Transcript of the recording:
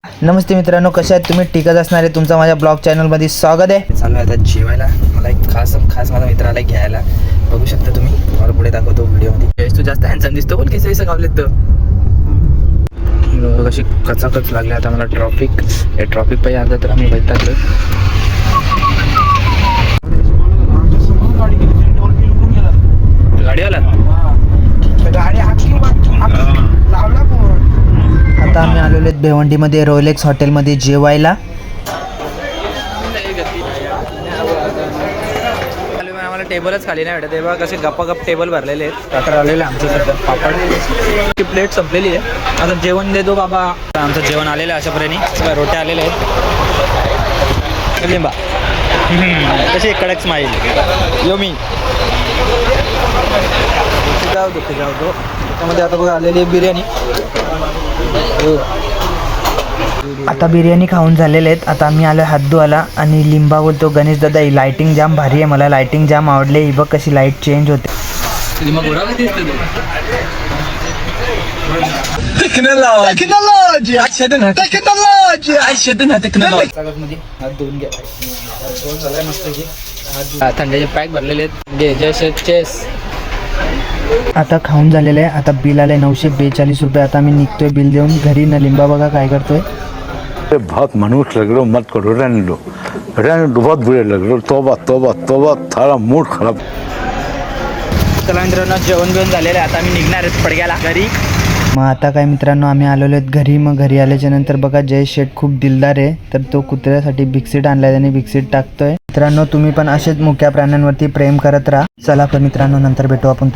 नमस्ते मित्रांनो, कशा आहेत तुम्ही? टिकत असणारे तुमचं माझ्या ब्लॉग चॅनलमध्ये स्वागत आहे. चालू आहे आता जेवायला. मला एक खास माझा मित्र आला घ्यायला. बघू शकता तुम्ही, मला पुढे दाखवतो व्हिडिओमध्ये. तू जास्त हँडसम दिसतो, बोल केस वैसे गावलेत तर कशी कचाकच लागले. आता मला ट्रॉफिक पाहिजे अर्धा तर आम्ही वैतागलो. गाडीवाला आता आम्ही आलेलो आहेत भिवंडीमध्ये रोलेक्स हॉटेलमध्ये जेवायला. आम्हाला टेबलच खाली नाही भेटत. तेव्हा कसे गप्पागप टेबल भरलेले आहेत. आता आलेले आमचं सध्या पापड प्लेट संपलेली आहे. आता जेवण देतो बाबा. आमचं जेवण आलेलं आहे अशापर्यंत. रोट्या आलेल्या आहेत. लिंबा कशी कडक स्माईल यो मी जाऊ दो त्यामध्ये. आता बघा आलेली बिर्याणी. आता बिर्याणी खाऊन झालेले आहेत. आता आम्ही आलो हात धुवायला आणि लिंबा बोलतो गणेश दादा ही लाइटिंग जाम भारी आहे, मला लाइटिंग जाम आवडले. ही बघ कशी लाईट चेंज होते. थंडीचे पॅक भरलेले आहेत. आता खाऊन झालेलं आहे. आता बिल आलंय 942 रुपये. आता आम्ही निघतोय बिल देऊन घरी. न लिंबा बघा काय करतोय. बहुत मनुष्य लग रहे हो, मत करो, रहने दो बहुत बुरे लग रहे हो. तोबा तोबा तोबा, थारा मूड खराब. चला मित्रांनो, जेवण घेऊन झालेलं आहे. आता आम्ही निघणार आहेत पडग्याला घरी. मग आता काय मित्रांनो, आम्ही आलेलो आहेत घरी. मग घरी आल्याच्या नंतर बघा जय शेठ खूप दिलदार आहे, तर तो कुत्र्यासाठी बिस्किट आणलाय आणि बिस्किट टाकतोय. मित्रांनो तुम्ही पण असेच मुक्या प्राण्यांवरती प्रेम करत राहा. चला पण मित्रांनो, नंतर भेटू आपण.